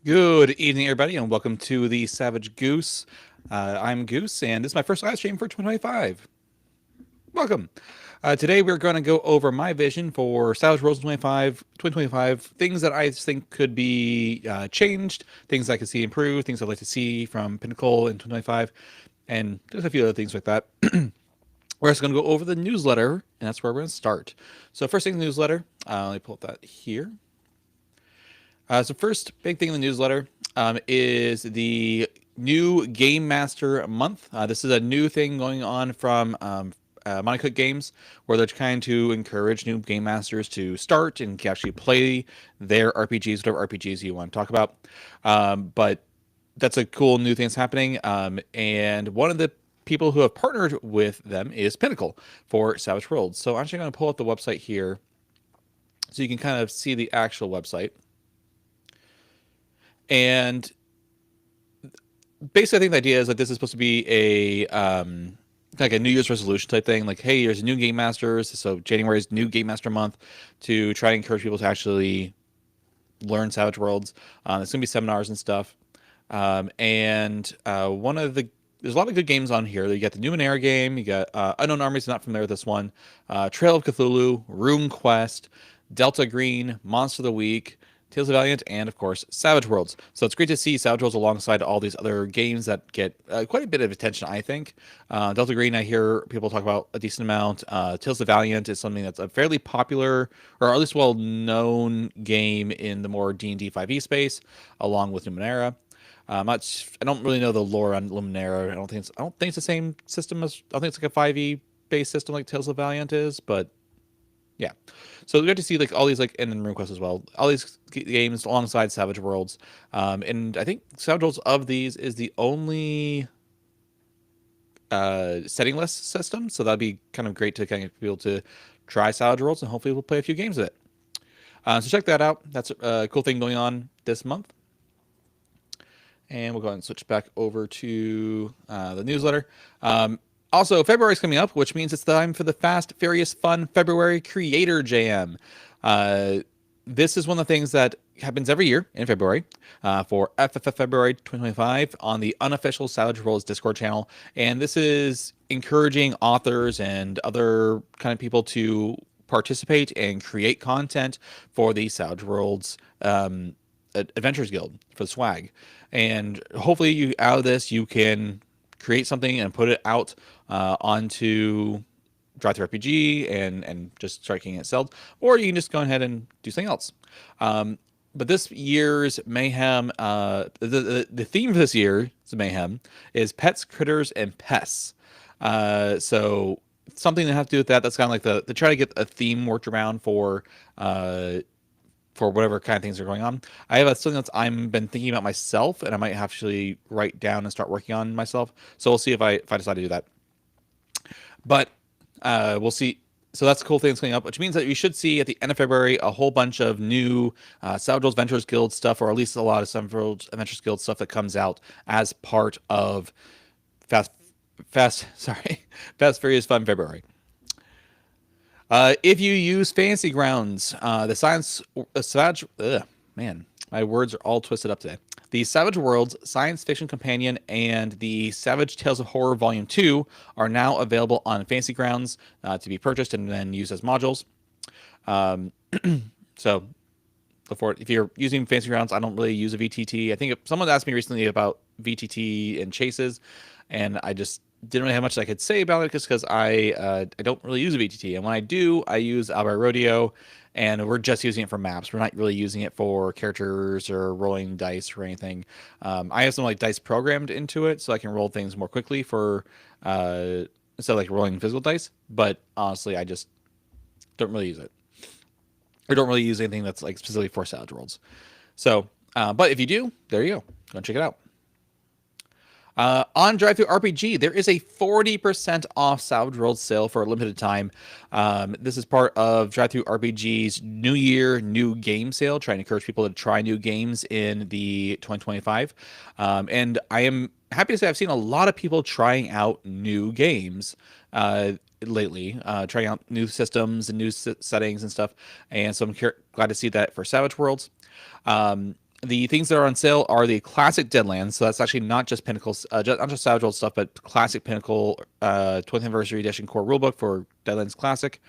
Good evening, everybody, and welcome to the Savage Goose. I'm Goose, and this is my first live stream for 2025. Welcome. Today, we're going to go over my vision for Savage Worlds 2025, things that I think could be changed, things I could see improved, things I'd like to see from Pinnacle in 2025, and just a few other things like that. We're also going to go over the newsletter, and that's where we're going to start. So, first thing, the newsletter. Let me pull up that here. So first big thing in the newsletter is the new Game Master month. This is a new thing going on from Monte Cook Games, where they're trying to encourage new game masters to start and actually play their RPGs, whatever RPGs you want to talk about. But that's a cool new thing that's happening. And one of the people who have partnered with them is Pinnacle for Savage Worlds. So I'm actually going to pull up the website here so you can kind of see the actual website. And basically, I think the idea is that this is supposed to be a like a New Year's resolution type thing. Like, hey, there's a new game masters, so January is new game master month to try to encourage people to actually learn Savage Worlds. There's gonna be seminars and stuff, and one of the there's a lot of good games on here. You got the Numenera game, you got Unknown Armies, not familiar with this one, Trail of Cthulhu, Rune Quest, Delta Green, Monster of the Week, Tales of Valiant, and of course Savage Worlds. So it's great to see Savage Worlds alongside all these other games that get quite a bit of attention, I think. Delta Green, I hear people talk about a decent amount. Tales of Valiant is something that's a fairly popular, or at least well-known game in the more D&D 5e space, along with Numenera. I don't really know the lore on Numenera. I don't think it's the same system as, I think it's like a 5e based system like Tales of Valiant is, but yeah. So we got to see like all these like, and then RuneQuest as well, all these games alongside Savage Worlds. And I think Savage Worlds of these is the only setting list system. So that'd be kind of great to kind of be able to try Savage Worlds, and hopefully we'll play a few games of it. So check that out. That's a cool thing going on this month. And we'll go ahead and switch back over to the newsletter. Also, February is coming up, which means it's time for the Fast, Furious, Fun February Creator Jam. This is one of the things that happens every year in February for FFF February 2025 on the unofficial Savage Worlds Discord channel. And this is encouraging authors and other kind of people to participate and create content for the Savage Worlds Adventures Guild for the swag. And hopefully you out of this, you can create something and put it out onto TTRPG and just start getting it sold, or you can just go ahead and do something else. But this year's mayhem, the theme for this year's mayhem is pets, critters, and pests. So something to have to do with that. That's kind of like the try to get a theme worked around for whatever kind of things are going on. I have something that I've been thinking about myself, and I might actually write down and start working on myself. So we'll see if I decide to do that. But we'll see. So that's a cool thing that's coming up, which means that we should see at the end of February a whole bunch of new Savage Worlds Adventures Guild stuff, or at least a lot of Savage Worlds Adventures Guild stuff that comes out as part of Fast Furious Fun February. If you use Fantasy Grounds, the Savage, man, my words are all twisted up today. The Savage Worlds Science Fiction Companion and the Savage Tales of Horror Volume 2 are now available on Fantasy Grounds to be purchased and then used as modules. So before, if you're using Fantasy Grounds, I don't really use a VTT. I think someone asked me recently about VTT and chases, and I just didn't really have much I could say about it, just because I don't really use a VTT, and when I do, I use Albert Rodeo, and we're just using it for maps. We're not really using it for characters or rolling dice or anything. I have some like dice programmed into it, so I can roll things more quickly for instead of like rolling physical dice. But honestly, I just don't really use it. I don't really use anything that's like specifically for Savage Worlds. So, but if you do, there you go. Go and check it out. On Drive-Thru RPG, there is a 40% off Savage Worlds sale for a limited time. This is part of Drive-Thru RPG's New Year, New Game sale, trying to encourage people to try new games in the 2025. And I am happy to say I've seen a lot of people trying out new games lately, trying out new systems and new settings and stuff. And so I'm glad to see that for Savage Worlds. The things that are on sale are the classic Deadlands. So that's actually not just Pinnacle's, not just Savage Worlds stuff, but classic Pinnacle 20th Anniversary Edition core rulebook for Deadlands Classic.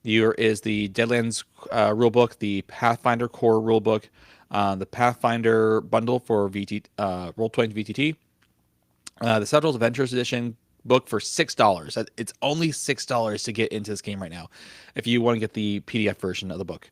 Here is the Deadlands rulebook, the Pathfinder core rulebook, the Pathfinder bundle for Roll20 VTT, the Savage Worlds Adventures Edition book for $6. It's only $6 to get into this game right now, if you want to get the PDF version of the book.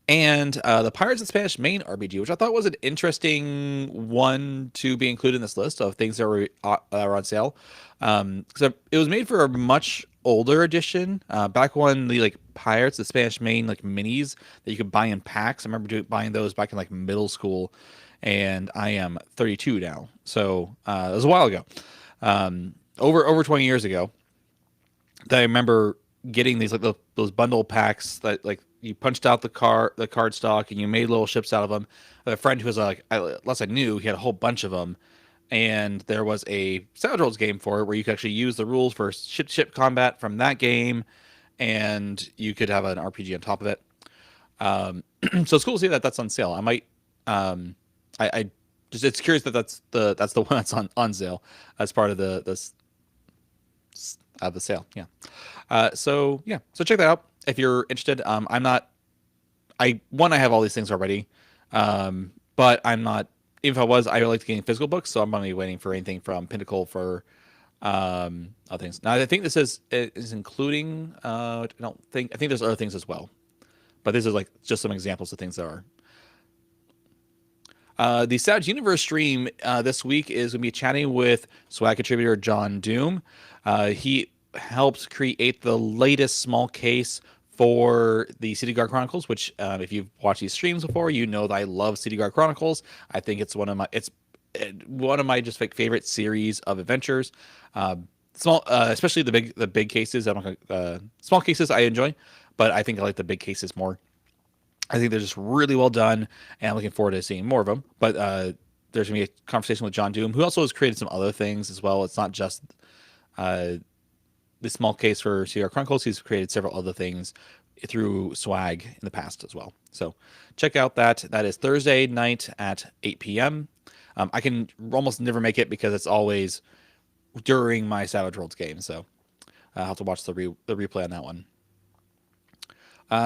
And the Pirates of Spanish Main RPG, which I thought was an interesting one to be included in this list of things that were on sale. Because it was made for a much older edition, back when the Pirates of Spanish Main minis that you could buy in packs. I remember buying those back in middle school, and I am 32 now, so it was a while ago, over 20 years ago. That I remember getting these those bundle packs that you punched out the card stock and you made little ships out of them. I have a friend who was unless I knew, he had a whole bunch of them, and there was a Savage Worlds game for it where you could actually use the rules for ship combat from that game, and you could have an RPG on top of it. So it's cool to see that that's on sale. I might, I just, it's curious that that's the one that's on sale as part of the sale. Yeah. So check that out if you're interested. I have all these things already, but I'm not. Even if I was, I like getting physical books, so I'm only waiting for anything from Pinnacle for other things. Now I think this is including. I think there's other things as well, but this is just some examples of things that are. The Savage Universe stream this week is going to be chatting with SWADE contributor John Doom. He helped create the latest small case for the City Guard Chronicles, which if you've watched these streams before, you know that I love City Guard Chronicles. I think it's one of my just favorite series of adventures. Small, especially the big cases. Small cases I enjoy, but I think I like the big cases more. I think they're just really well done, and I'm looking forward to seeing more of them. But there's going to be a conversation with John Doom, who also has created some other things as well. It's not just the small case for CR Chronicles. He's created several other things through SWAG in the past as well. So check out that. That is Thursday night at 8 p.m. I can almost never make it because it's always during my Savage Worlds game. So I'll have to watch the replay on that one.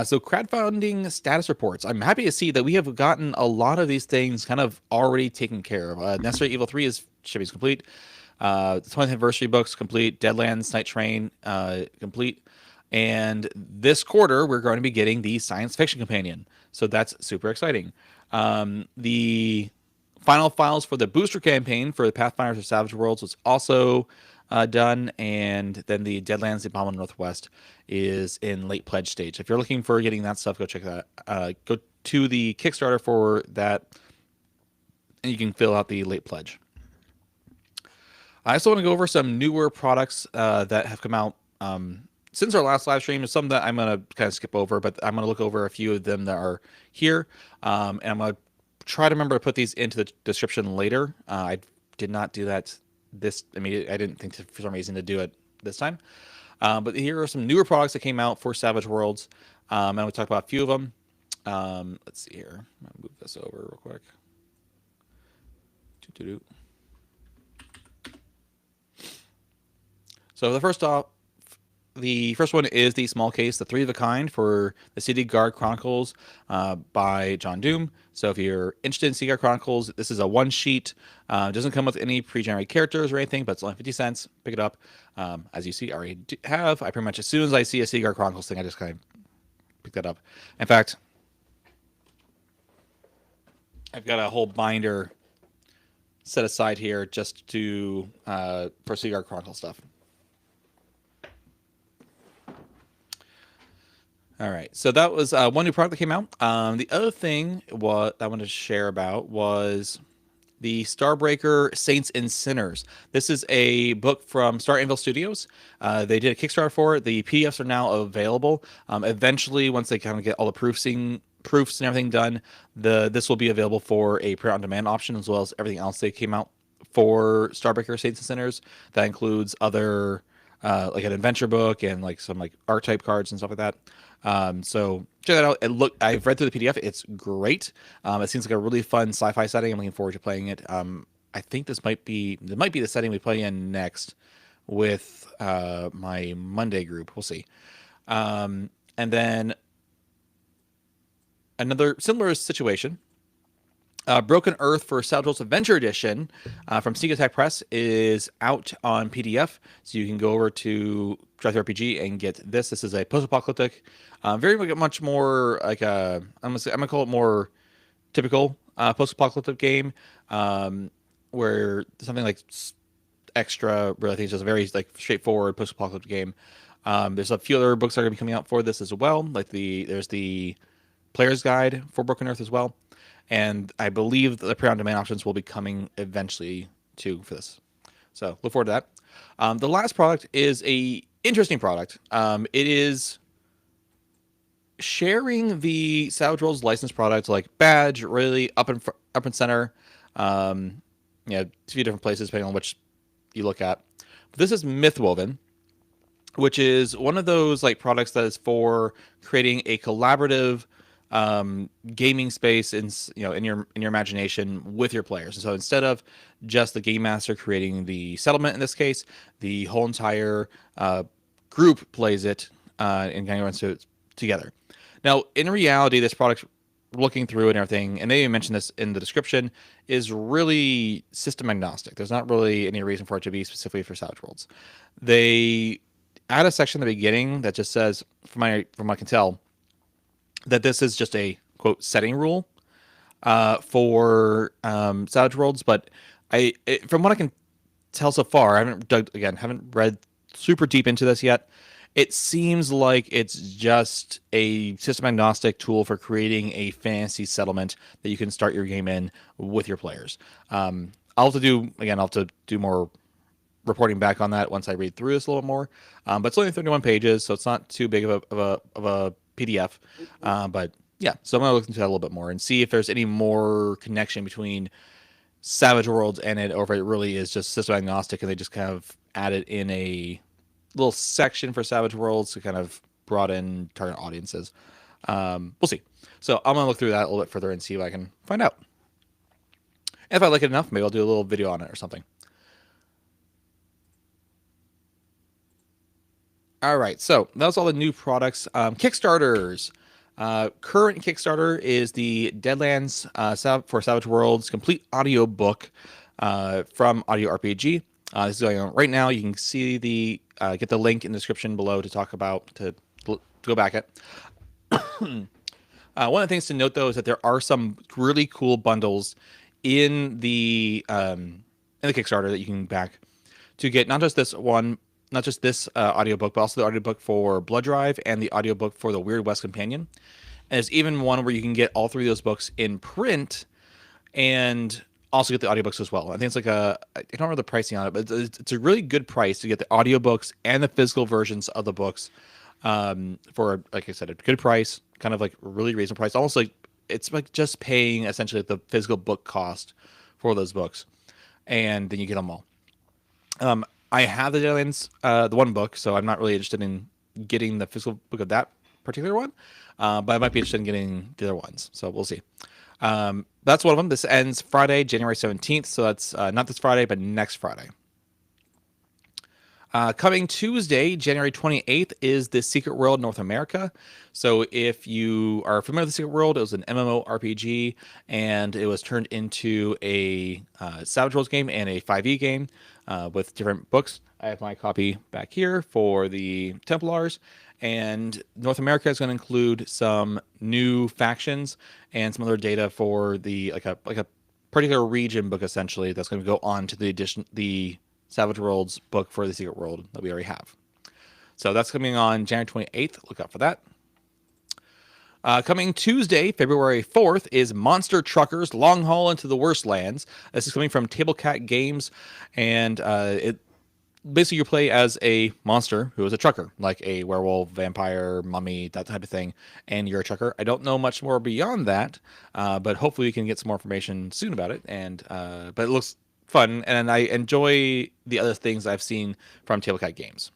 So crowdfunding status reports. I'm happy to see that we have gotten a lot of these things kind of already taken care of. Necessary Evil 3 shipping is complete. The 20th Anniversary books complete. Deadlands Night Train complete. And this quarter, we're going to be getting the Science Fiction Companion. So that's super exciting. The final files for the booster campaign for the Pathfinders of Savage Worlds was also done, and then the Deadlands, the Abominable Northwest is in late pledge stage. If you're looking for getting that stuff, go check that out. Go to the Kickstarter for that, and you can fill out the late pledge. I also want to go over some newer products that have come out since our last live stream. There's some that I'm going to kind of skip over, but I'm going to look over a few of them that are here, and I'm going to try to remember to put these into the description later. I did not do that I didn't think for some reason to do it this time. But here are some newer products that came out for Savage Worlds, and we'll talk about a few of them. Let's see here. I'm going to move this over real quick. So the first one is the small case, the 3 of a kind for the City Guard Chronicles by John Doom. So if you're interested in City Guard Chronicles, this is a one sheet. It doesn't come with any pre-generated characters or anything, but it's only 50 cents. Pick it up. As you see, I already have. I pretty much, as soon as I see a City Guard Chronicles thing, I just kind of pick that up. In fact, I've got a whole binder set aside here just to for City Guard Chronicles stuff. All right, so that was one new product that came out. The other thing I wanted to share about was the Starbreaker Saints and Synners. This is a book from Star Anvil Studios. They did a Kickstarter for it. The PDFs are now available. Eventually, once they kind of get all the proofs and everything done, this will be available for a print-on-demand option, as well as everything else they came out for Starbreaker Saints and Synners. That includes other like an adventure book and some archetype cards and stuff like that. So check that out. I've read through the PDF. It's great. It seems like a really fun sci-fi setting. I'm looking forward to playing it. I think this might be the setting we play in next with my Monday group. We'll see. And then another similar situation. Broken Earth for Savage Worlds Adventure Edition from Sneak Attack Press is out on PDF, so you can go over to TTRPG and get this. This is a post-apocalyptic, very much more like I'm gonna call it more typical post-apocalyptic game, where something like extra, really, I think it's just a very like straightforward post-apocalyptic game. There's a few other books that are going to be coming out for this as well. Like there's the Player's Guide for Broken Earth as well. And I believe the pre-on-demand options will be coming eventually too for this. So look forward to that. The last product is a interesting product. It is sharing the Savage Worlds licensed product like badge, really up and center. A few different places depending on which you look at. But this is Mythwoven, which is one of those like products that is for creating a collaborative gaming space in your imagination with your players. And so instead of just the game master creating the settlement, in this case, the whole entire group plays it and kind of runs it together. Now, in reality, this product, looking through and everything, and they even mentioned this in the description, is really system agnostic. There's not really any reason for it to be specifically for Savage Worlds. They add a section at the beginning that just says, from what I can tell, that this is just a quote setting rule for Savage Worlds, but from what I can tell so far, I haven't read super deep into this yet. It seems like it's just a system agnostic tool for creating a fantasy settlement that you can start your game in with your players. I'll have to do more reporting back on that once I read through this a little bit more. But it's only 31 pages, so it's not too big of a PDF. But yeah, so I'm gonna look into that a little bit more and see if there's any more connection between Savage Worlds and it, or if it really is just system agnostic and they just kind of added in a little section for Savage Worlds to kind of broaden target audiences. We'll see. So I'm gonna look through that a little bit further and see if I can find out. And if I like it enough, maybe I'll do a little video on it or something. All right, so that was all the new products. Kickstarters. Current Kickstarter is the Deadlands for Savage Worlds complete audiobook from Audio RPG. This is going on right now. You can see get the link in the description below to go back at. One of the things to note though is that there are some really cool bundles in the Kickstarter that you can back to get not just this audiobook, but also the audiobook for Blood Drive and the audiobook for the Weird West Companion. And there's even one where you can get all three of those books in print and also get the audiobooks as well. I think it's like I don't remember the pricing on it, but it's a really good price to get the audiobooks and the physical versions of the books for, like I said, a good price, kind of like really reasonable price. Almost like it's like just paying essentially the physical book cost for those books, and then you get them all. I have the Deadlands, the one book, so I'm not really interested in getting the physical book of that particular one, but I might be interested in getting the other ones, so we'll see. That's one of them. This ends Friday, January 17th, so that's not this Friday, but next Friday. Coming Tuesday, January 28th, is the Secret World North America. So if you are familiar with the Secret World, it was an MMORPG, and it was turned into a Savage Worlds game and a 5e game with different books. I have my copy back here for the Templars, and North America is going to include some new factions and some other data for the like a particular region book essentially that's going to go on to the Savage Worlds book for the Secret World that we already have. So that's coming on January 28th. Look out for that. Coming Tuesday, February 4th, is Monster Truckers Long Haul into the Worstlands. This is coming from Tabletop Games, and it basically you play as a monster who is a trucker, like a werewolf, vampire, mummy, that type of thing, and you're a trucker. I don't know much more beyond that, but hopefully we can get some more information soon about it. And but it looks fun, and I enjoy the other things I've seen from Tabletop Games.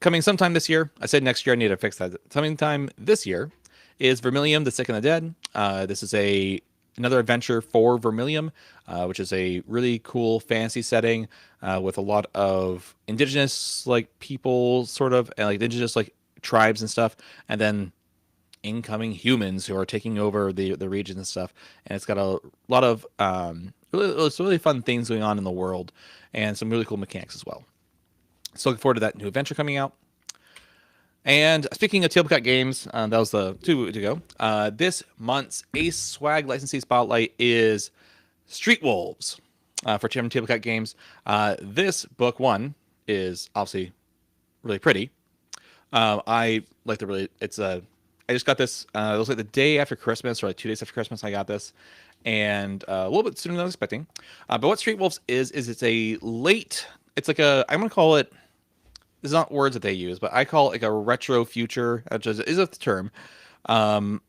Coming sometime this year. I said next year. I need to fix that. Sometime this year is Vermilium: The Sick and the Dead. This is another adventure for Vermilium, which is a really cool fantasy setting with a lot of indigenous like people, sort of, and like indigenous like tribes and stuff, and then incoming humans who are taking over the regions and stuff. And it's got a lot of really fun things going on in the world, and some really cool mechanics as well. So looking forward to that new adventure coming out. And speaking of tabletop games, that was the 2 weeks ago. This month's Ace Swag licensee spotlight is Street Wolves for tabletop games. This book one is obviously really pretty. I like the really. I just got this. It was like the day after Christmas, or like 2 days after Christmas. I got this, and a little bit sooner than I was expecting. But what Street Wolves is it's a late. It's like I'm gonna call it. This is not words that they use, but I call it like a retro future, which is the term, of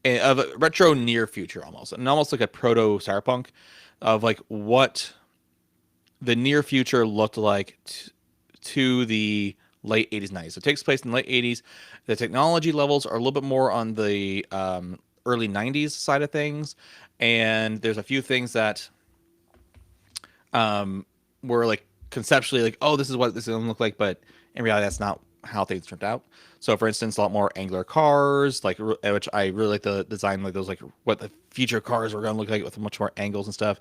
a retro near future almost, and almost like a proto cyberpunk of like what the near future looked like to the late 80s, 90s. So it takes place in the late 80s. The technology levels are a little bit more on the early 90s side of things, and there's a few things that were like conceptually like, oh, this is what this is going to look like, but in reality that's not how things turned out. So for instance, a lot more angular cars, like, which I really like the design, like those, like what the future cars were going to look like with much more angles and stuff.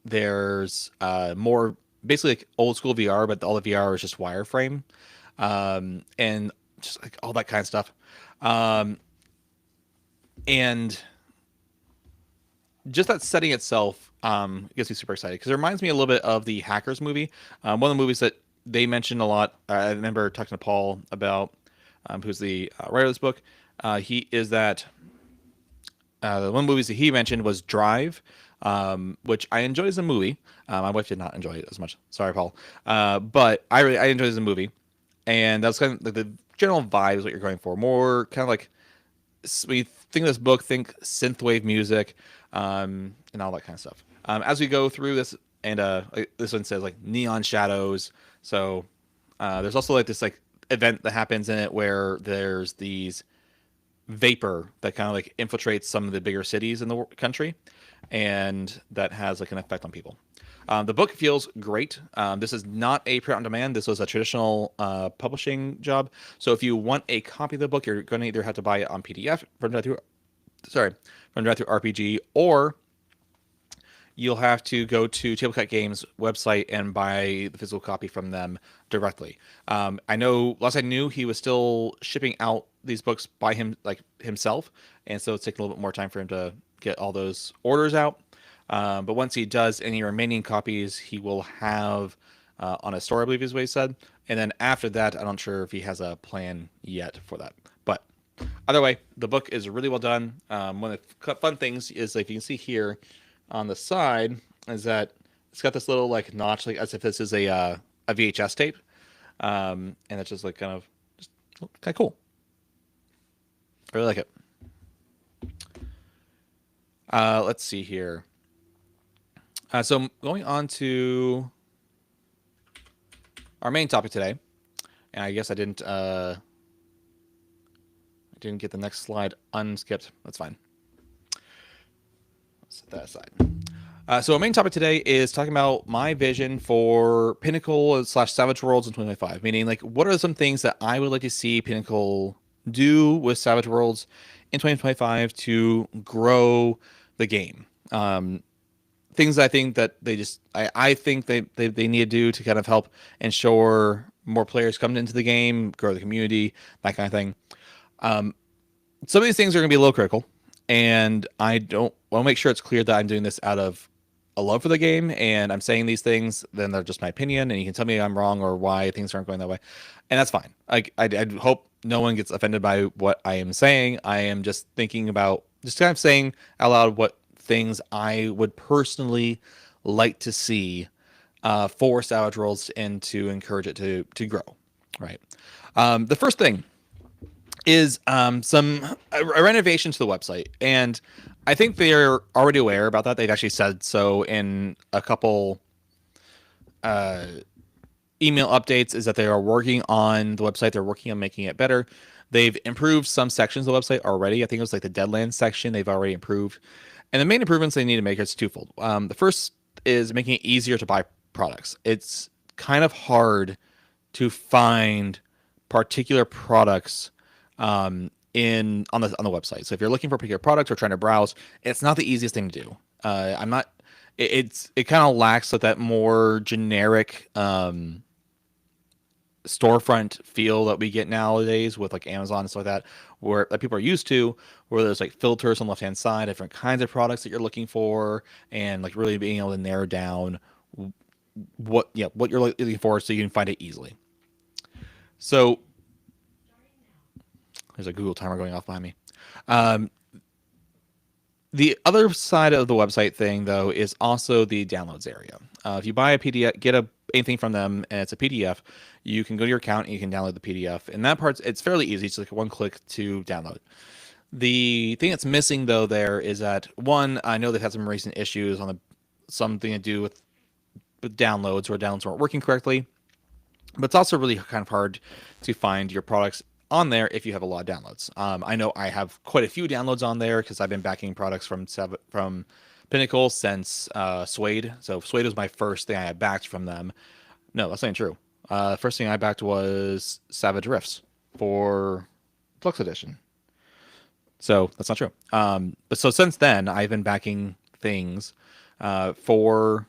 There's more basically like old school VR, but all the VR is just wireframe, and just like all that kind of stuff. And just that setting itself gets me super excited, because it reminds me a little bit of the Hackers movie. One of the movies that they mentioned a lot. I remember talking to Paul about, who's the writer of this book. He is that the one of the movies that he mentioned was Drive, which I enjoyed as a movie. My wife did not enjoy it as much. Sorry, Paul. But I enjoyed it as a movie, and that's kind of like the general vibe is what you're going for. More kind of like, when you think of this book, think synthwave music, and all that kind of stuff. As we go through this, and like this one says like neon shadows. So there's also like this like event that happens in it where there's these vapor that kind of like infiltrates some of the bigger cities in the country, and that has like an effect on people. The book feels great. This is not a print on demand. This was a traditional publishing job. So if you want a copy of the book, you're going to either have to buy it on PDF from Drive Through RPG, or you'll have to go to Tabletop Games website and buy the physical copy from them directly. I know last I knew he was still shipping out these books by himself, and so it's taking a little bit more time for him to get all those orders out. But once he does, any remaining copies he will have on a store, I believe is what he said. And then after that, I'm not sure if he has a plan yet for that. But either way, the book is really well done. One of the fun things is, like you can see here on the side, is that it's got this little like notch, like as if this is a VHS tape, and it's just like kind of cool. I really like it. Let's see here. So going on to our main topic today, and I guess I didn't get the next slide unskipped. That's fine. Let's set that aside. So our main topic today is talking about my vision for Pinnacle / Savage Worlds in 2025. Meaning, like, what are some things that I would like to see Pinnacle do with Savage Worlds in 2025 to grow the game? Things I think that I think they need to do to kind of help ensure more players come into the game, grow the community, that kind of thing. Some of these things are going to be a little critical, and I want to make sure it's clear that I'm doing this out of a love for the game, and I'm saying these things, then they're just my opinion, and you can tell me I'm wrong or why things aren't going that way, and that's fine. I hope no one gets offended by what I am saying. I am just thinking about, just kind of saying out loud what things I would personally like to see for Savage Worlds, and to encourage it to grow. Right. The first thing is some a renovation to the website, and I think they're already aware about that. They've actually said so in a couple email updates is that they are working on the website. They're working on making it better. They've improved some sections of the website already. I think it was like the Deadlands section they've already improved. And the main improvements they need to make is twofold. The first is making it easier to buy products. It's kind of hard to find particular products in on the website. So if you're looking for a particular product or trying to browse, it's not the easiest thing to do. I'm not. It kind of lacks that more generic storefront feel that we get nowadays with like Amazon and stuff like that, where that people are used to, where there's like filters on the left hand side, different kinds of products that you're looking for, and like really being able to narrow down what you're looking for so you can find it easily. So there's a Google timer going off behind me. The other side of the website thing, though, is also the downloads area. If you buy a PDF, anything from them, and it's a PDF, you can go to your account and you can download the PDF. And that part's it's fairly easy. It's like one click to download. The thing that's missing, though, there is that one, I know they've had some recent issues on something to do with downloads, where downloads weren't working correctly. But it's also really kind of hard to find your products on there if you have a lot of downloads. I know I have quite a few downloads on there because I've been backing products from Pinnacle since SWADE. So SWADE was my first thing I had backed from them. No, that's not true. First thing I backed was Savage Rifts for Flux Edition. So that's not true. But so since then, I've been backing things for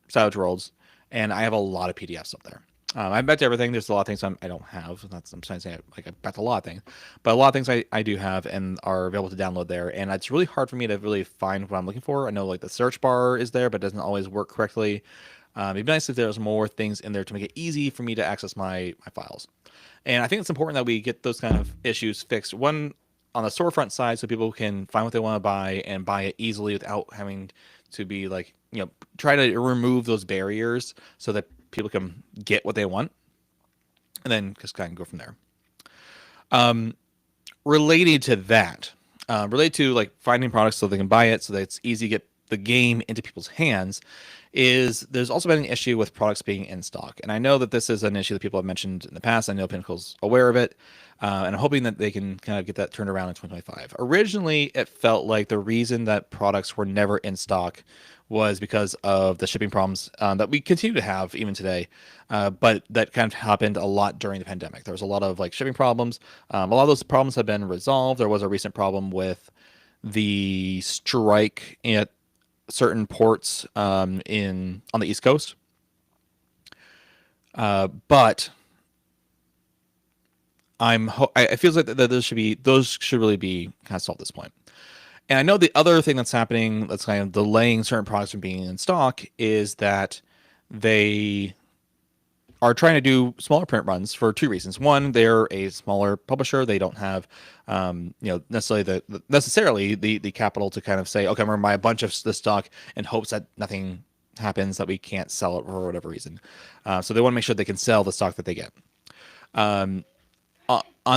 Savage Worlds, and I have a lot of PDFs up there. I bet everything. There's a lot of things I don't have. I'm trying to say I bet a lot of things, but a lot of things I do have and are available to download there. And it's really hard for me to really find what I'm looking for. I know like the search bar is there, but it doesn't always work correctly. It'd be nice if there was more things in there to make it easy for me to access my files. And I think it's important that we get those kind of issues fixed. One on the storefront side, so people can find what they want to buy and buy it easily without having to be like try to remove those barriers so that people can get what they want, and then just kind of go from there. Related to that, related to like finding products so they can buy it, so that it's easy to get the game into people's hands, is there's also been an issue with products being in stock. And I know that this is an issue that people have mentioned in the past. I know Pinnacle's aware of it, and I'm hoping that they can kind of get that turned around in 2025. Originally, it felt like the reason that products were never in stock was because of the shipping problems that we continue to have even today, but that kind of happened a lot during the pandemic. There was a lot of like shipping problems. A lot of those problems have been resolved. There was a recent problem with the strike at certain ports on the East Coast, but it feels like that those should really be kind of solved at this point. And I know the other thing that's happening that's kind of delaying certain products from being in stock is that they are trying to do smaller print runs for two reasons. One, they're a smaller publisher. They don't have, necessarily the capital to kind of say, okay, I'm going to buy a bunch of this stock in hopes that nothing happens, that we can't sell it for whatever reason. So they want to make sure they can sell the stock that they get. On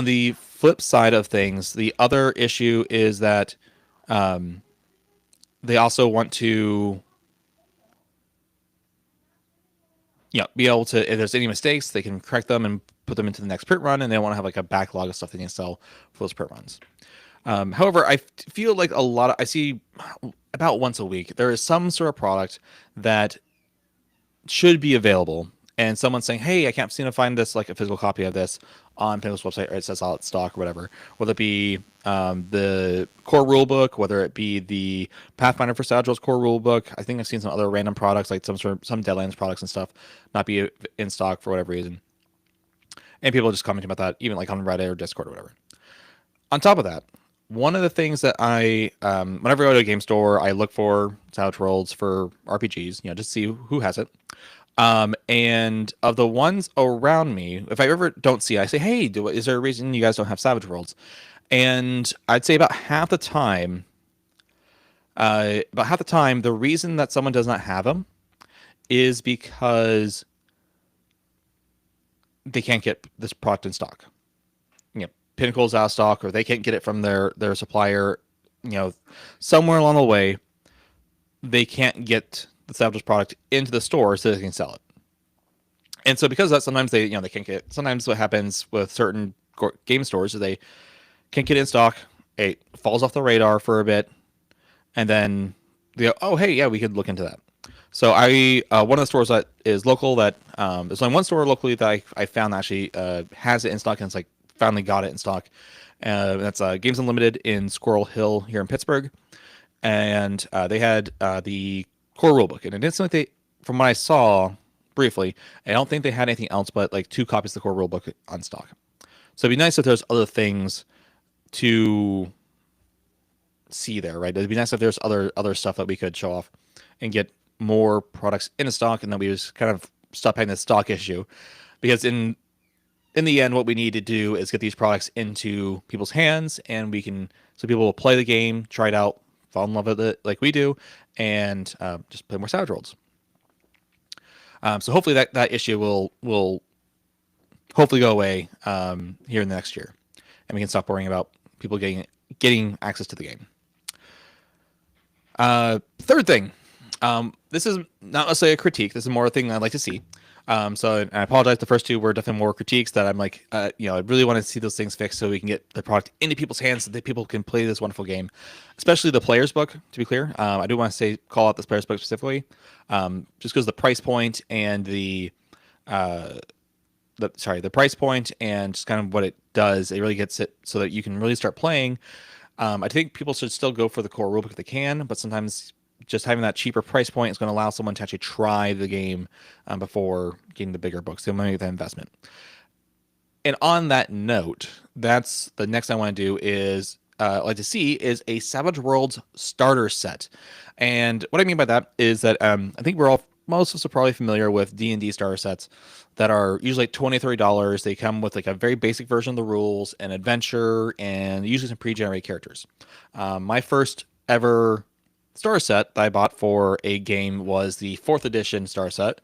the flip side of things, the other issue is that they also want to, be able to, if there's any mistakes, they can correct them and put them into the next print run, and they want to have like a backlog of stuff they can sell for those print runs. However, I feel like I see about once a week, there is some sort of product that should be available, and someone's saying, hey, I can't seem to find this, like a physical copy of this on Pinnacle's website, or it says out stock or whatever, whether it be the core rulebook, whether it be the Pathfinder for Savage Worlds core rulebook. I think I've seen some other random products, like some Deadlands products and stuff, not be in stock for whatever reason. And people are just commenting about that, even like on Reddit or Discord or whatever. On top of that, one of the things that I, whenever I go to a game store, I look for Savage Worlds for RPGs, just to see who has it. And of the ones around me, if I ever don't see it, I say, hey, is there a reason you guys don't have Savage Worlds? And I'd say about half the time, the reason that someone does not have them is because they can't get this product in stock. Pinnacle's out of stock, or they can't get it from their supplier. Somewhere along the way, they can't get the Savage product into the store so they can sell it. And so because of that, sometimes they can't get. Sometimes what happens with certain game stores is they can't get it in stock. It falls off the radar for a bit, and then they go, "Oh, hey, yeah, we could look into that." So one of the stores that is local that there's only one store locally that I found that actually has it in stock, and it's like finally got it in stock. That's Games Unlimited in Squirrel Hill here in Pittsburgh, and they had the core rulebook, and it didn't seem like they, from what I saw briefly, I don't think they had anything else but like 2 copies of the core rulebook on stock. So it'd be nice if there's other things to see there, right? It'd be nice if there's other stuff that we could show off and get more products in stock, and then we just kind of stop having this stock issue, because in the end, what we need to do is get these products into people's hands, and so people will play the game, try it out, fall in love with it like we do, and just play more Savage Worlds. So hopefully that issue will hopefully go away here in the next year, and we can stop worrying about people getting access to the game. Third thing, this is not necessarily a critique. This is more a thing I'd like to see. So I apologize. The first 2 were definitely more critiques that I'm like, I really want to see those things fixed so we can get the product into people's hands so that people can play this wonderful game, especially the player's book. To be clear, I do want to call out this player's book specifically, just because the price point and the price point and just kind of what it does, it really gets it so that you can really start playing. I think people should still go for the core rulebook if they can, but sometimes just having that cheaper price point is going to allow someone to actually try the game before getting the bigger books. They want to make that investment. And on that note, that's the next thing I want to do is like to see is a Savage Worlds starter set. And what I mean by that is that I think most of us are probably familiar with D&D starter sets that are usually like $20, $30. They come with like a very basic version of the rules, an adventure, and usually some pre-generated characters. My first ever starter set that I bought for a game was the 4th edition starter set.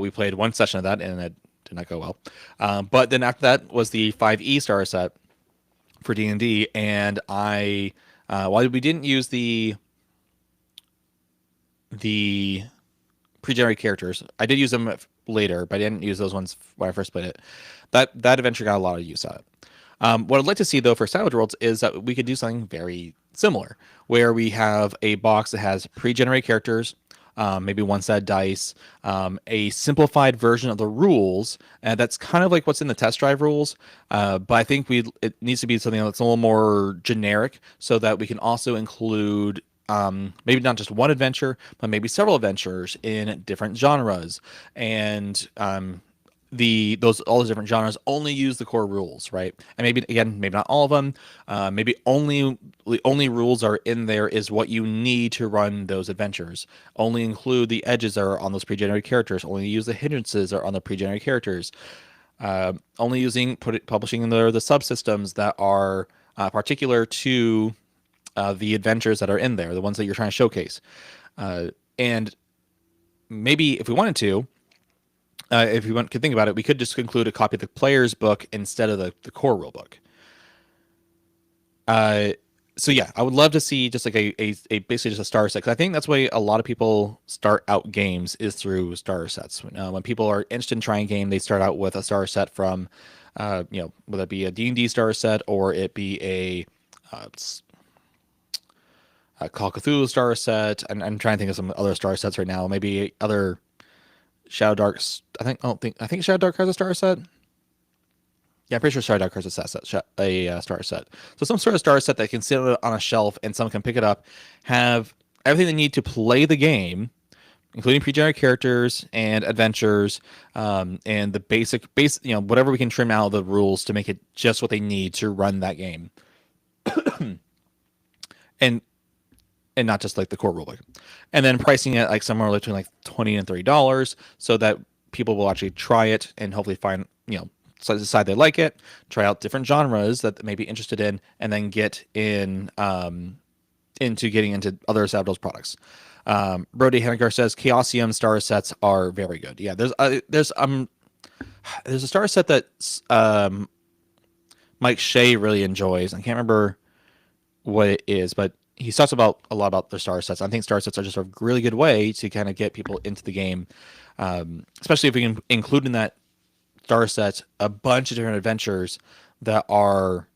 We played one session of that, and it did not go well. But then after that was the 5e starter set for D&D, and while we didn't use the pre-generated characters, I did use them later, but I didn't use those ones when I first played it. That adventure got a lot of use out of it. What I'd like to see, though, for Savage Worlds is that we could do something very similar, where we have a box that has pre-generated characters, maybe 1 set of dice, a simplified version of the rules, and that's kind of like what's in the test drive rules, but I think it needs to be something that's a little more generic, so that we can also include maybe not just one adventure, but maybe several adventures in different genres, and all those different genres only use the core rules, right? And maybe not all of them. Maybe the only rules are in there is what you need to run those adventures. Only include the edges that are on those pre-generated characters. Only use the hindrances that are on the pre-generated characters. Only publishing in there the subsystems that are particular to the adventures that are in there, the ones that you're trying to showcase. And maybe if we wanted to, if we could think about it, we could just include a copy of the player's book instead of the core rule book. So yeah, I would love to see just like a basically just a starter set, because I think that's the way a lot of people start out games is through starter sets. When people are interested in trying a game, they start out with a starter set from, whether it be a D&D starter set or it be a Call of Cthulhu starter set. I'm trying to think of some other starter sets right now. Maybe other Shadow Darks. I think Shadow Dark has a starter set. Yeah, I'm pretty sure Shadow Dark has a starter set. So some sort of starter set that can sit on a shelf and someone can pick it up, have everything they need to play the game, including pre-generated characters and adventures, and the basic, whatever we can trim out of the rules to make it just what they need to run that game. And not just like the core rulebook, and then pricing it like somewhere between like $20 and $30, so that people will actually try it and hopefully find, so decide they like it, try out different genres that they may be interested in, and then get into getting into other Savage Worlds products. Brody Henniger says Chaosium starter sets are very good. Yeah, there's a starter set that Mike Shea really enjoys. I can't remember what it is, but he talks about a lot about the star sets. I think star sets are just a really good way to kind of get people into the game, especially if we can include in that star set a bunch of different adventures that are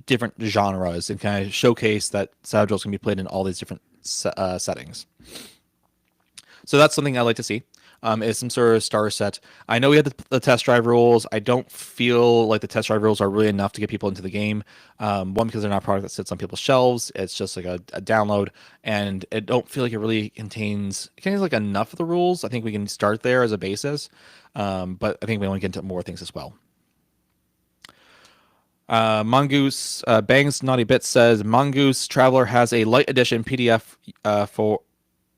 different genres and kind of showcase that Savage Worlds can be played in all these different settings. So that's something I like to see. Is some sort of star set. I know we had the test drive rules. I don't feel like the test drive rules are really enough to get people into the game. One, because they're not a product that sits on people's shelves. It's just like a download, and it don't feel like it really contains like enough of the rules. I think we can start there as a basis, but I think we want to get into more things as well. Mongoose Bangs Naughty Bits says Mongoose Traveler has a light edition PDF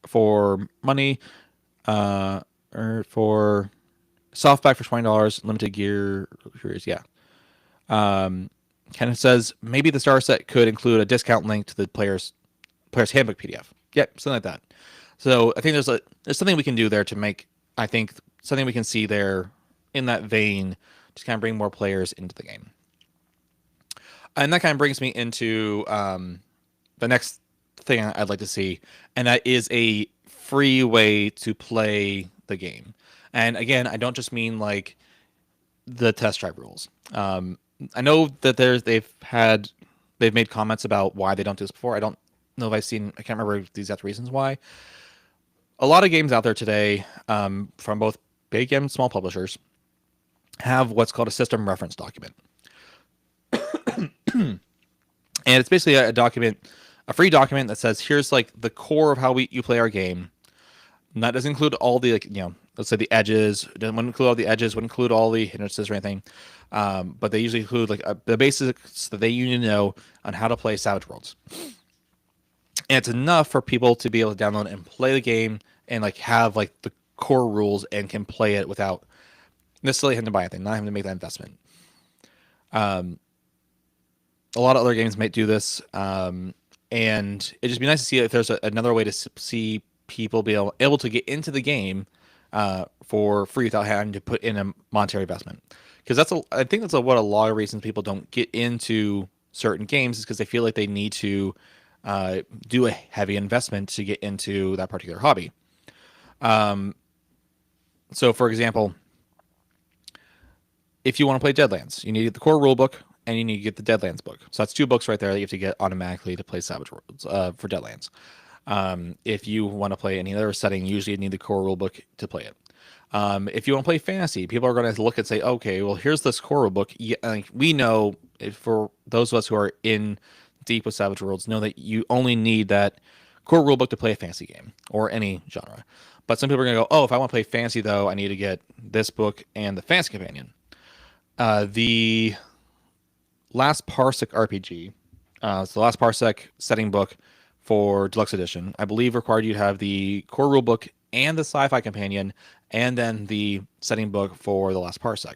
for money. Or for softback for $20, limited gear. Yeah. Kind of says maybe the star set could include a discount link to the player's handbook PDF. Yep, something like that. So I think there's something we can do there to make, I think, something we can see there in that vein to kind of bring more players into the game. And that kind of brings me into the next thing I'd like to see, and that is a free way to play the game. And again, I don't just mean like the test drive rules. I know that they've made comments about why they don't do this before. I don't know if I can't remember the exact reasons why. A lot of games out there today, from both big and small publishers, have what's called a system reference document. And it's basically a free document that says, here's like the core of how you play our game. And that doesn't include all the, let's say the edges. It doesn't include all the edges, wouldn't include all the hindrances or anything. But they usually include the basics that they need to know on how to play Savage Worlds. And it's enough for people to be able to download and play the game and have the core rules and can play it without necessarily having to buy anything, not having to make that investment. A lot of other games might do this. And it'd just be nice to see if there's another way to see people be able to get into the game for free without having to put in a monetary investment. Because I think that's what a lot of reasons people don't get into certain games is because they feel like they need to do a heavy investment to get into that particular hobby. So, for example, if you want to play Deadlands, you need to get the core rulebook and you need to get the Deadlands book. So that's 2 books right there that you have to get automatically to play Savage Worlds for Deadlands. If you want to play any other setting, usually you need the core rulebook to play it. If you want to play fantasy, people are going to look and say, okay, well, here's this core rulebook. Yeah, we know, for those of us who are in deep with Savage Worlds, know that you only need that core rulebook to play a fantasy game or any genre. But some people are going to go, oh, if I want to play fantasy, though, I need to get this book and the Fantasy Companion. The Last Parsec RPG, so the Last Parsec setting book for Deluxe Edition, I believe required you to have the core rulebook and the Sci-Fi Companion, and then the setting book for the Last Parsec.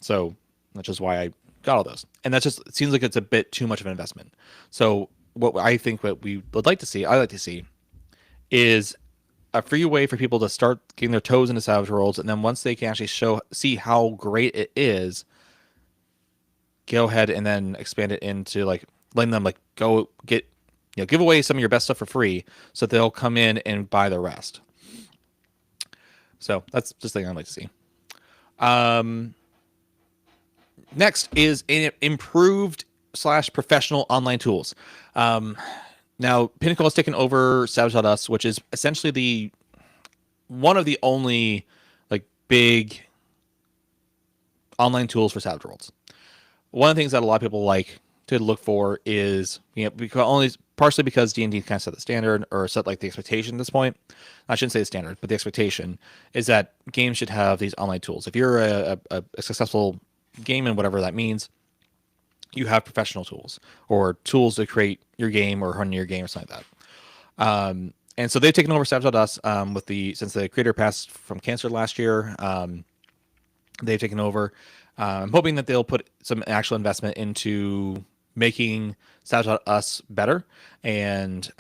So that's just why I got all those. And that just it seems like it's a bit too much of an investment. So what we would like to see, I like to see, is a free way for people to start getting their toes into Savage Worlds, and then once they can actually see how great it is, go ahead and then expand it into letting them go get give away some of your best stuff for free, so that they'll come in and buy the rest. So that's just the thing I'd like to see. Next is improved / professional online tools. Now, Pinnacle has taken over Savage.us, which is essentially one of the only big online tools for Savage Worlds. One of the things that a lot of people like to look for is, partially because D&D kind of set the standard, or set the expectation at this point. I shouldn't say the standard, but the expectation is that games should have these online tools. If you're a successful game, and whatever that means, you have professional tools or tools to create your game or run your game or something like that. And so they've taken over Savage.us since the creator passed from cancer last year. They've taken over. I'm hoping that they'll put some actual investment into making Savage.us better and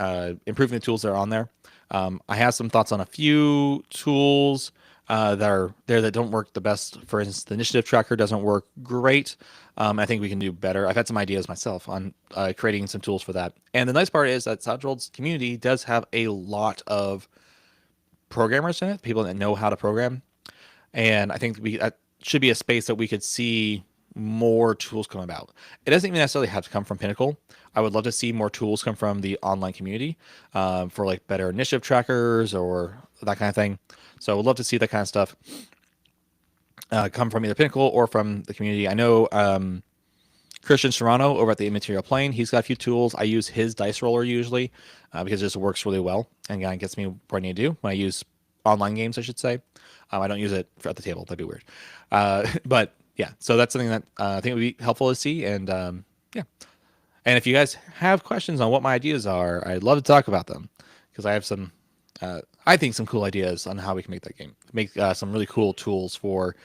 improving the tools that are on there. I have some thoughts on a few tools. that are there that don't work the best. For instance, the initiative tracker doesn't work great. I think we can do better. I've had some ideas myself on creating some tools for that. And the nice part is that Savage Worlds community does have a lot of programmers in it, people that know how to program. And I think that should be a space that we could see more tools come about. It doesn't even necessarily have to come from Pinnacle. I would love to see more tools come from the online community for like better initiative trackers or that kind of thing. So I would love to see that kind of stuff come from either Pinnacle or from the community. I know Christian Serrano over at the Immaterial Plane, he's got a few tools. I use his dice roller usually because it just works really well and gets me where I need to do when I use online games, I should say. I don't use it at the table. That'd be weird. But yeah, so that's something that I think would be helpful to see. And yeah. And if you guys have questions on what my ideas are, I'd love to talk about them because I have some, I think, some cool ideas on how we can make that game, make some really cool tools for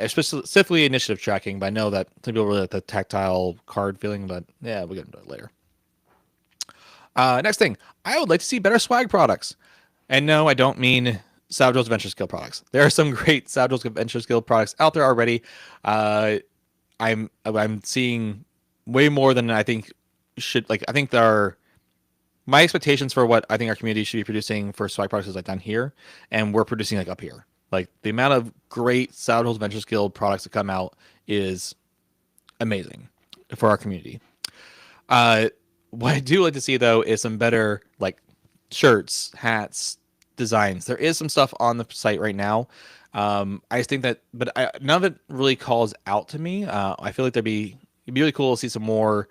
specifically initiative tracking. But I know that some people really like the tactile card feeling, but yeah, we'll get into it later. Next thing, I would like to see better swag products. And no, I don't mean Savage Worlds Adventure Skill products. There are some great Savage Worlds Adventure Skill products out there already. I'm seeing way more than I think should. Like, I think there are my expectations for what I think our community should be producing for swag products is like down here, and we're producing like up here. Like the amount of great Savage Worlds Adventure Skill products that come out is amazing for our community. What I do like to see though is some better like shirts, hats, designs. There is some stuff on the site right now. I just think that, but none of it really calls out to me. I feel like it'd be really cool to see some more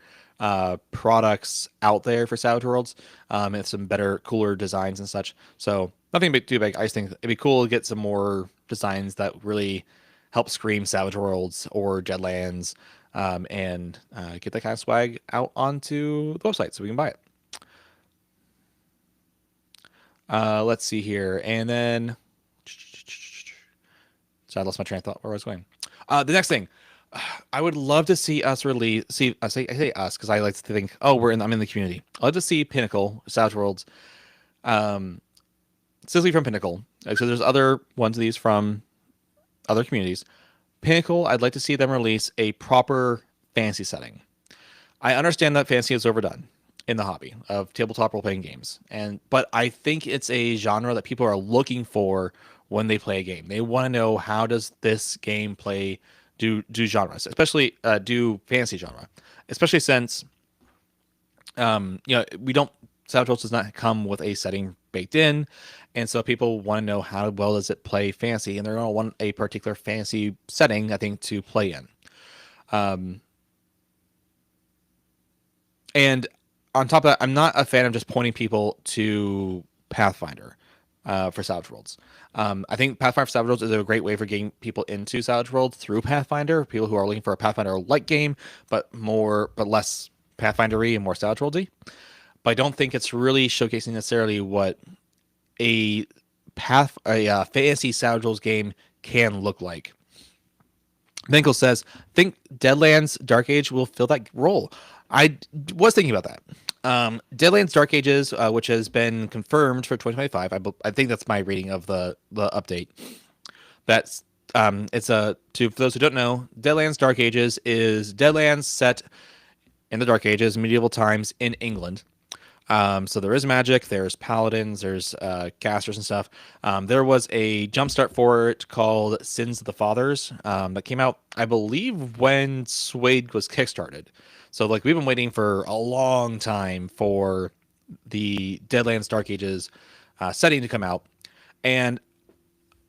products out there for Savage Worlds and some better, cooler designs and such. So nothing too big. I just think it'd be cool to get some more designs that really help scream Savage Worlds or Deadlands and get that kind of swag out onto the website so we can buy it. Let's see here. And then, so I lost my train of thought where I was going. The next thing, I would love to see us release, I say us because I like to think, oh, I'm in the community. I'd love to see Pinnacle, Savage Worlds, specifically from Pinnacle. So there's other ones of these from other communities. Pinnacle, I'd like to see them release a proper fantasy setting. I understand that fantasy is overdone in the hobby of tabletop role-playing games, but I think it's a genre that people are looking for when they play a game. They want to know, how does this game play do genres, especially do fantasy genre, especially since we don't, Savage Worlds does not come with a setting baked in, and so people want to know how well does it play fantasy, and they're going to want a particular fantasy setting, I think, to play in. And on top of that, I'm not a fan of just pointing people to Pathfinder for Savage Worlds. I think Pathfinder for Savage Worlds is a great way for getting people into Savage Worlds through Pathfinder. People who are looking for a Pathfinder-like game, but less Pathfinder-y and more Savage Worlds-y. But I don't think it's really showcasing necessarily what a fantasy Savage Worlds game can look like. Pinnacle says, think Deadlands Dark Age will fill that role. I was thinking about that. Deadlands Dark Ages, which has been confirmed for 2025. I think that's my reading of the update. That's for those who don't know, Deadlands Dark Ages is Deadlands set in the Dark Ages, medieval times in England. So there is magic, there's paladins, there's casters and stuff. There was a jumpstart for it called Sins of the Fathers that came out, I believe, when SWADE was kickstarted. So like we've been waiting for a long time for the Deadlands Dark Ages setting to come out, and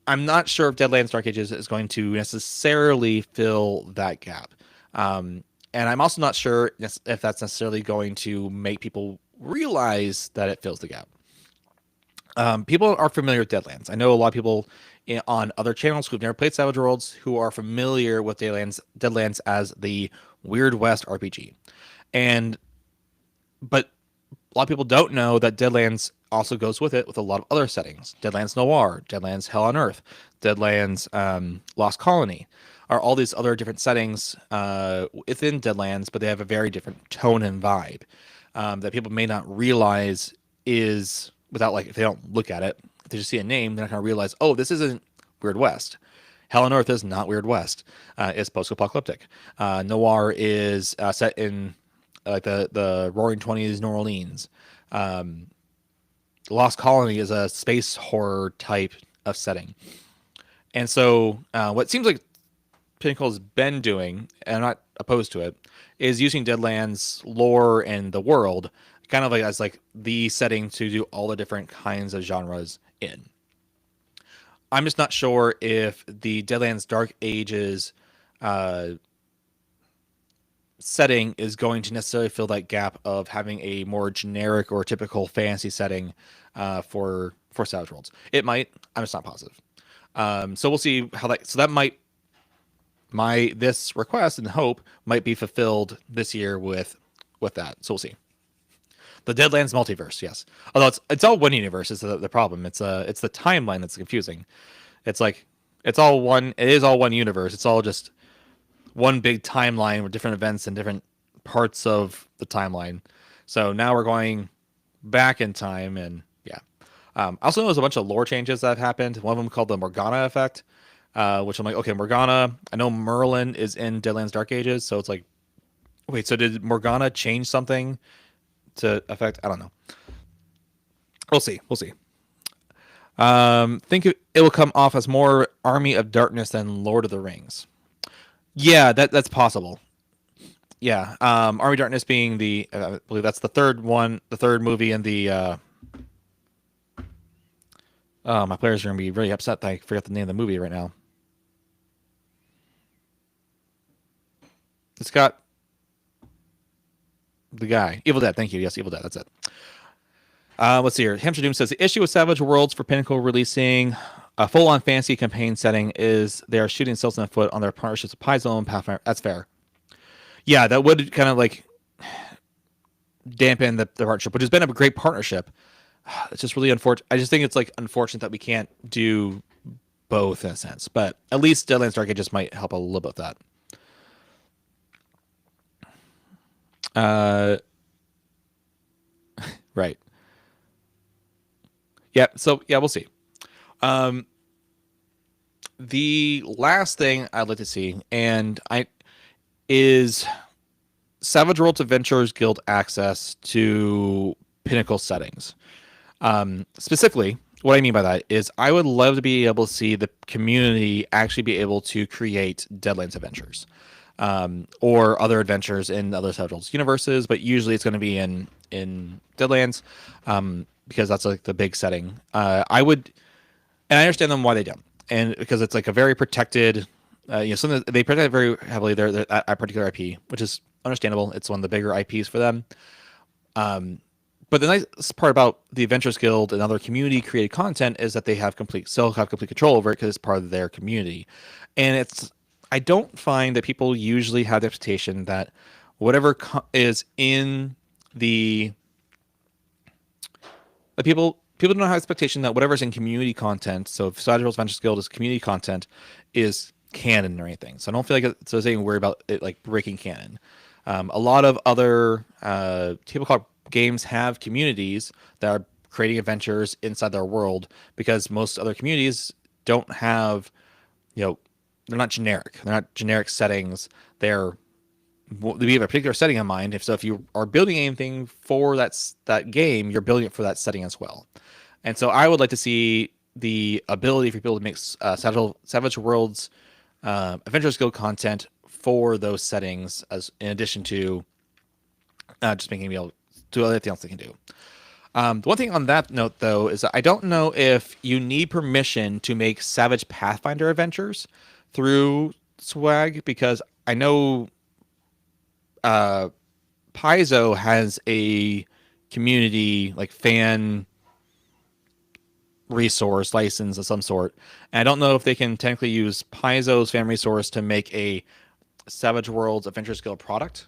I'm not sure if Deadlands Dark Ages is going to necessarily fill that gap. And I'm also not sure if that's necessarily going to make people realize that it fills the gap. People are familiar with Deadlands. I know a lot of people on other channels who've never played Savage Worlds who are familiar with Deadlands as the Weird West RPG. But a lot of people don't know that Deadlands also goes with it with a lot of other settings. Deadlands Noir, Deadlands Hell on Earth, Deadlands Lost Colony are all these other different settings within Deadlands, but they have a very different tone and vibe that people may not realize is, without, like, if they don't look at it, if they just see a name, they're not going to realize, oh, this isn't Weird West. Hell on Earth is not Weird West. It's post-apocalyptic. Noir is set in like the Roaring Twenties, New Orleans. Lost Colony is a space horror type of setting. And so what seems like Pinnacle's been doing, and I'm not opposed to it, is using Deadlands lore and the world kind of like as like the setting to do all the different kinds of genres in. I'm just not sure if the Deadlands Dark Ages setting is going to necessarily fill that gap of having a more generic or typical fantasy setting for Savage Worlds. It might. I'm just not positive. So we'll see how that. So that might this request and hope might be fulfilled this year with that. So we'll see. The Deadlands multiverse, yes. Although it's all one universe is the problem. It's the timeline that's confusing. It's like it is all one universe. It's all just one big timeline with different events and different parts of the timeline. So now we're going back in time, and yeah. I also know there's a bunch of lore changes that have happened. One of them called the Morgana effect, which I'm like, okay, Morgana. I know Merlin is in Deadlands Dark Ages, so it's like, wait, so did Morgana change something to affect? I don't know. We'll see. Think it will come off as more Army of Darkness than Lord of the Rings. Yeah, that's possible. Yeah, Army of Darkness being I believe that's the third movie in the. My players are gonna be really upset that I forgot the name of the movie right now. It's got the guy, Evil Dead. Thank you. Yes, Evil Dead. That's it. Let's see here. Hampshire Doom says the issue with Savage Worlds for Pinnacle releasing a full-on fantasy campaign setting is they are shooting themselves in the foot on their partnerships with Paizo and Pathfinder. That's fair. Yeah, that would kind of like dampen the partnership, which has been a great partnership. It's just really unfortunate. I just think it's like unfortunate that we can't do both in a sense, but at least Deadlands Dark Ages might help a little bit with that. Right. Yeah. So yeah, we'll see. The last thing I'd like to see, is Savage Worlds Adventurers Guild access to Pinnacle settings. Specifically, what I mean by that is I would love to be able to see the community actually be able to create Deadlands adventures, or other adventures in other Savage Worlds universes, but usually it's going to be in Deadlands, because that's like the big setting. I understand them why they don't, and because it's like a very protected, something they protect very heavily their particular IP, which is understandable. It's one of the bigger IPs for them. But the nice part about the Adventurers Guild and other community created content is that they have complete control over it because it's part of their community. And I don't find that people usually have the expectation that whatever is in the people don't have expectation that whatever's in community content. So if Savage Worlds Adventurers Guild is community content, is canon or anything. So I don't feel like it's anything worry about it like breaking canon. A lot of other tabletop games have communities that are creating adventures inside their world because most other communities don't have, they're not generic. They're not generic settings. We have a particular setting in mind. If you are building anything for that game, you're building it for that setting as well. And so I would like to see the ability for people to make Savage Worlds Adventurers Guild content for those settings, as in addition to just making me able to do everything else they can do. The one thing on that note, though, is that I don't know if you need permission to make Savage Pathfinder adventures through SWAG, because I know Paizo has a community like fan resource license of some sort, and I don't know if they can technically use Paizo's fan resource to make a Savage Worlds Adventurers Guild product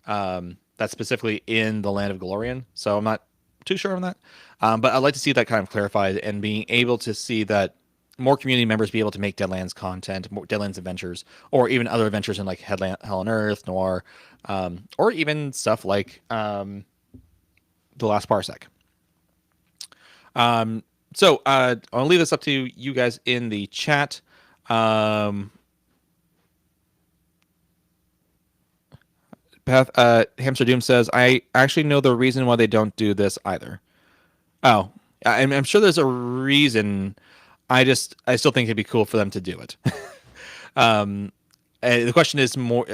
that's specifically in the Land of Golarion. So I'm not too sure on that, but I'd like to see that kind of clarified and being able to see that more community members be able to make Deadlands content, more Deadlands adventures, or even other adventures in like Hell on Earth, Noir, or even stuff like The Last Parsec. So I'll leave this up to you guys in the chat. Hamster Doom says, I actually know the reason why they don't do this either. Oh, I'm sure there's a reason. I still think it'd be cool for them to do it. The question is more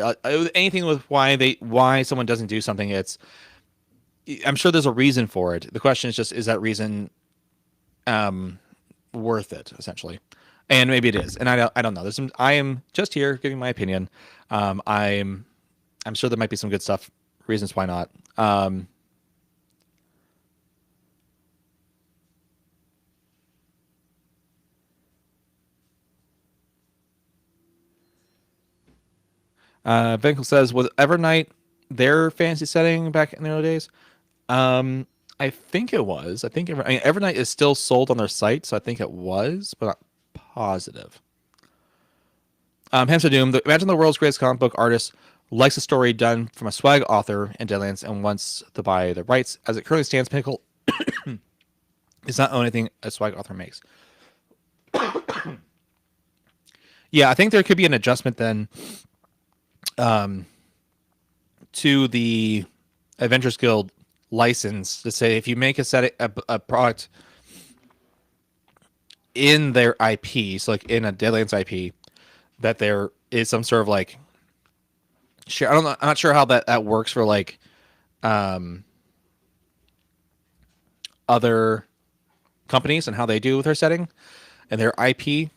anything with why someone doesn't do something. I'm sure there's a reason for it. The question is just, is that reason worth it, essentially? And maybe it is, and I don't know. I am just here giving my opinion. I'm sure there might be some good stuff, reasons why not. Pinnacle says, was Evernight their fantasy setting back in the early days? I think it was. I think Evernight is still sold on their site, so I think it was, but not positive. Hamster Doom, imagine the world's greatest comic book artist likes a story done from a swag author in Deadlands and wants to buy the rights. As it currently stands, Pinnacle is not own anything a swag author makes. Yeah, I think there could be an adjustment then to the Adventures Guild license to say if you make a product in their IP, so like in a Deadlands IP, that there is some sort of like share. I'm not sure how that works for like other companies and how they do with their setting and their IP.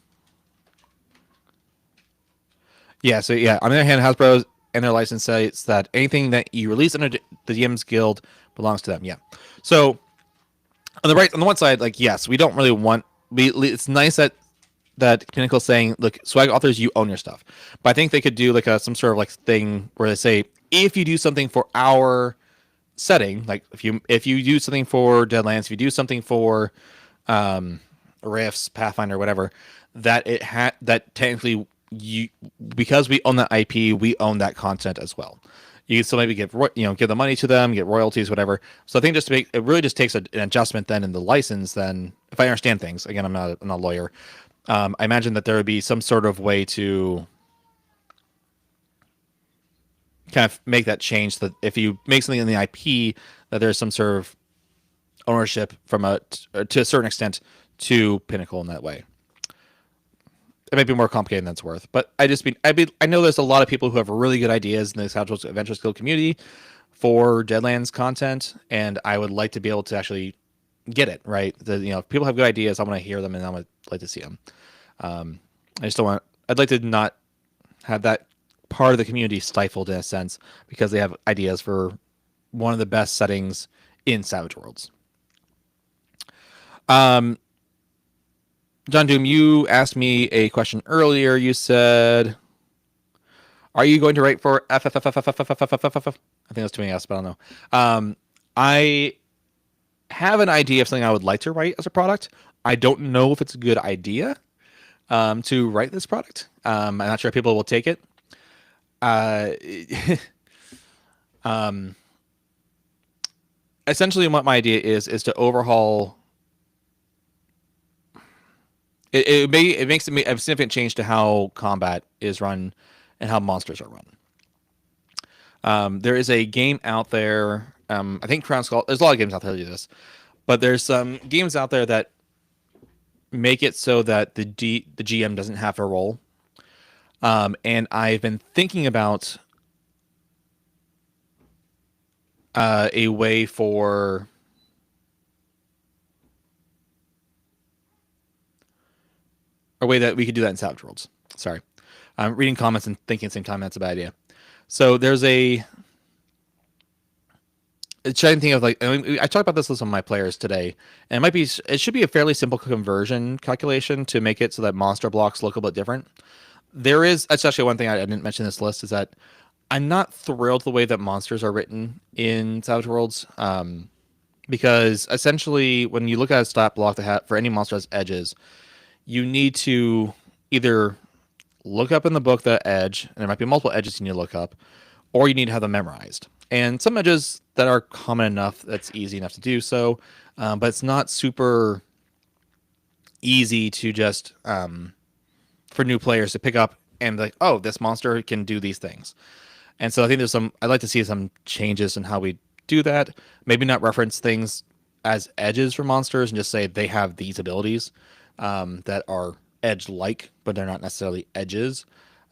Yeah, so yeah, on the other hand, Hasbro and their license states that anything that you release under the DM's Guild belongs to them. Yeah. So on the one side, like, yes, we don't really want. It's nice that Pinnacle saying, look, swag authors, you own your stuff. But I think they could do like some sort of like thing where they say, if you do something for our setting, like if you do something for Deadlands, if you do something for Rifts, Pathfinder, whatever, that that technically because we own that IP, we own that content as well. You can still maybe give the money to them, get royalties, whatever. So I think it really just takes an adjustment then in the license. Then, if I understand things, again, I'm not a lawyer. I imagine that there would be some sort of way to kind of make that change. That if you make something in the IP, that there's some sort of ownership to a certain extent to Pinnacle in that way. It might be more complicated than it's worth, but I know there's a lot of people who have really good ideas in the Adventures Guild community for Deadlands content, and I would like to be able to actually get it right. If people have good ideas, I want to hear them and I would like to see them. I just don't want. I'd like to not have that part of the community stifled in a sense because they have ideas for one of the best settings in Savage Worlds. John Doom, you asked me a question earlier. You said, "Are you going to write for FFFFFFFFFFF?" I think that's too many F's, but I don't know. I have an idea of something I would like to write as a product. I don't know if it's a good idea to write this product. I'm not sure if people will take it. Essentially, what my idea is to overhaul. It makes a significant change to how combat is run and how monsters are run. There is a game out there. I think Chronicles. There's a lot of games out there that do this, but there's some games out there that make it so that the GM doesn't have to roll. And I've been thinking about a way for a way that we could do that in Savage Worlds. Sorry. I'm reading comments and thinking at the same time that's a bad idea. So there's trying to think of I talked about this with some of my players today, and it should be a fairly simple conversion calculation to make it so that monster blocks look a bit different. That's actually one thing I didn't mention in this list is that I'm not thrilled the way that monsters are written in Savage Worlds, because essentially when you look at a stat block for any monster has edges, you need to either look up in the book the edge, and there might be multiple edges you need to look up, or you need to have them memorized. And some edges that are common enough, that's easy enough to do so, but it's not super easy to just for new players to pick up and like, oh, this monster can do these things. And so I think I'd like to see some changes in how we do that. Maybe not reference things as edges for monsters and just say they have these abilities that are edge-like, but they're not necessarily edges.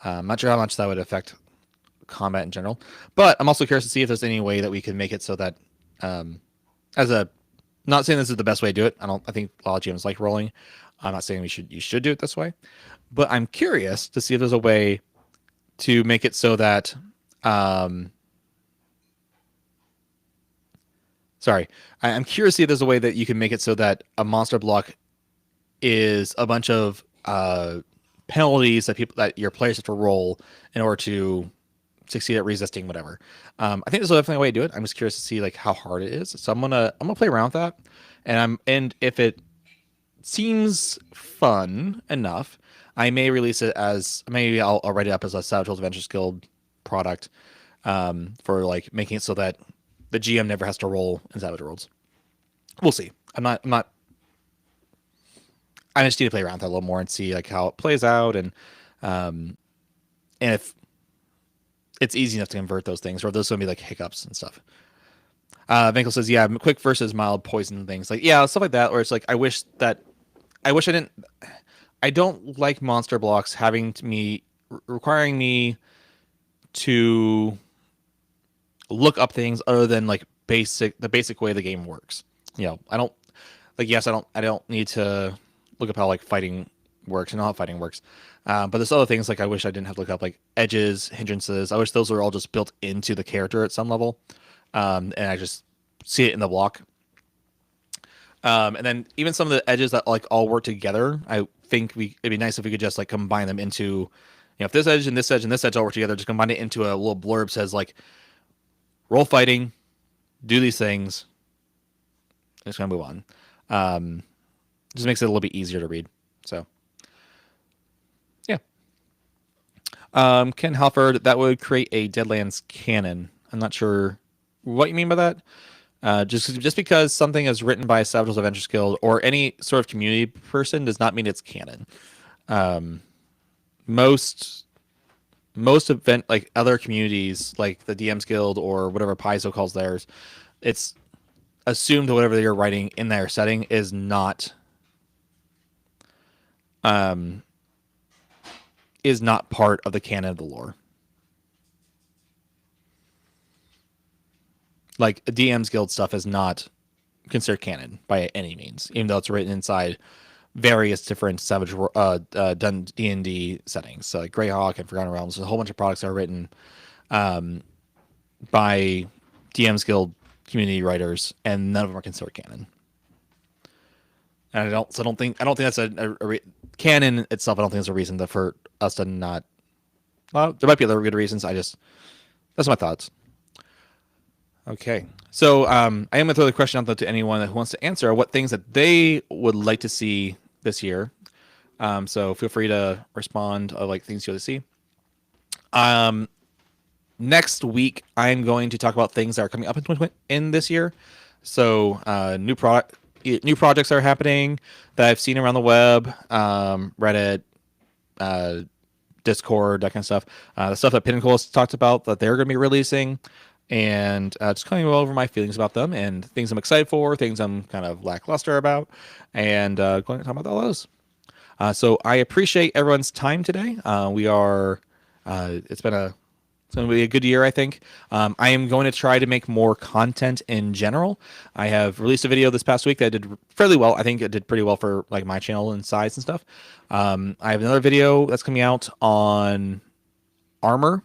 I'm not sure how much that would affect combat in general, but I'm also curious to see if there's any way that we can make it so that, not saying this is the best way to do it. I think a lot of GMs like rolling. I'm not saying you should do it this way, but I'm curious to see if there's a way to make it so that, I'm curious to see if there's a way that you can make it so that a monster block is a bunch of penalties that your players have to roll in order to succeed at resisting whatever. I think there's definitely a way to do it. I'm just curious to see like how hard it is. So I'm gonna play around with that, and if it seems fun enough, I may release it as I'll write it up as a Savage Worlds Adventures Guild product for like making it so that the GM never has to roll in Savage Worlds. We'll see. I just need to play around with that a little more and see like how it plays out, and if it's easy enough to convert those things, or if there's gonna be like hiccups and stuff. Vinkel says, yeah, quick versus mild poison things, like stuff like that. Or it's like I wish I didn't. I don't like monster blocks requiring me to look up things other than like the basic way the game works. I don't need to look up how like fighting works and how fighting works. But there's other things like I wish I didn't have to look up like edges, hindrances. I wish those were all just built into the character at some level. And I just see it in the block. And then even some of the edges that like all work together, I think it'd be nice if we could just like combine them into, if this edge and this edge and this edge all work together, just combine it into a little blurb says like, roll fighting, do these things. I'm just gonna move on. Just makes it a little bit easier to read. So, yeah. Ken Halford, that would create a Deadlands canon. I'm not sure what you mean by that. Just because something is written by a Savage Worlds Adventures Guild or any sort of community person does not mean it's canon. Most event like other communities like the DMs Guild or whatever Paizo calls theirs, it's assumed that whatever you're writing in their setting is not part of the canon of the lore. Like DMs Guild stuff is not considered canon by any means, even though it's written inside various different Savage done D&D settings. So like Greyhawk and Forgotten Realms, a whole bunch of products that are written by DMs Guild community writers, and none of them are considered canon. And I don't think that's a canon itself. I don't think it's a reason for us to not. Well, there might be other good reasons. That's my thoughts. Okay, so I am going to throw the question out there to anyone who wants to answer what things that they would like to see this year. So feel free to respond of like things you want to see. Next week, I'm going to talk about things that are coming up in this year. So new projects are happening that I've seen around the web, Reddit, Discord, that kind of stuff. The stuff that Pinnacle has talked about that they're going to be releasing. And just kind of over my feelings about them and things I'm excited for, things I'm kind of lackluster about, and going to talk about all those. So I appreciate everyone's time today. It's going to be a good year, I think. I am going to try to make more content in general. I have released a video this past week that did fairly well. I think it did pretty well for like my channel and size and stuff. I have another video that's coming out on armor.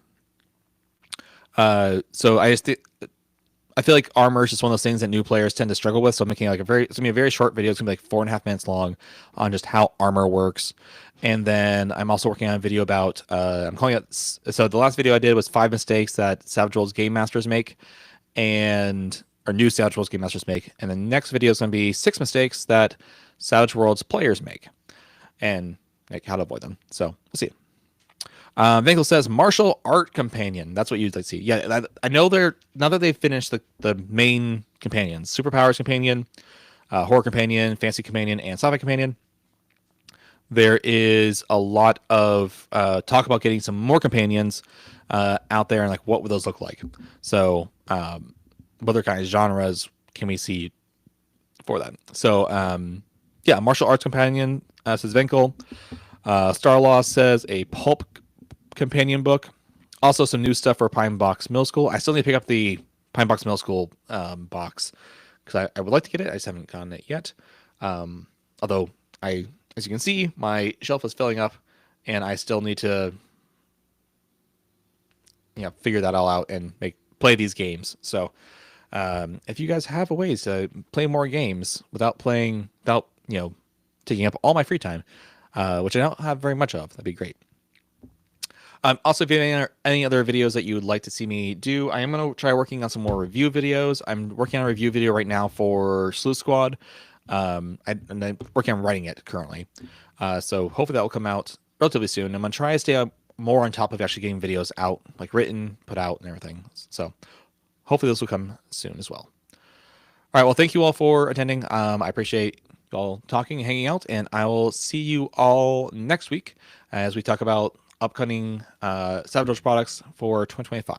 So I feel like armor is just one of those things that new players tend to struggle with. So I'm making like it's gonna be a very short video. It's gonna be like 4.5 minutes long on just how armor works. And then I'm also working on a video about, I'm calling it, so the last video I did was 5 mistakes that Savage Worlds Game Masters make or new Savage Worlds Game Masters make. And the next video is going to be 6 mistakes that Savage Worlds players make and like how to avoid them. So we'll see. Vinkel says martial art companion. That's what you'd like to see. Yeah, I know now that they've finished the main companions, superpowers companion, horror companion, fancy companion, and sci-fi companion. there is a lot of talk about getting some more companions out there, and like what would those look like. So what other kind of genres can we see for that? So yeah, martial arts companion, says Venkel. Starlaw says a pulp companion book. Also some new stuff for Pine Box Middle School. I still need to pick up the Pine Box Middle School box because I would like to get it. I just haven't gotten it yet. Although as you can see, my shelf is filling up, and I still need to, figure that all out and play these games. So, if you guys have a ways to play more games without taking up all my free time, which I don't have very much of, that'd be great. Also, if you have any other videos that you would like to see me do, I am going to try working on some more review videos. I'm working on a review video right now for Sleuth Squad. And I'm working on writing it currently. So hopefully that will come out relatively soon. I'm going to try to stay more on top of actually getting videos out, like written, put out, and everything. So hopefully this will come soon as well. All right. Well, thank you all for attending. I appreciate you all talking and hanging out, and I will see you all next week as we talk about upcoming Savage products for 2025.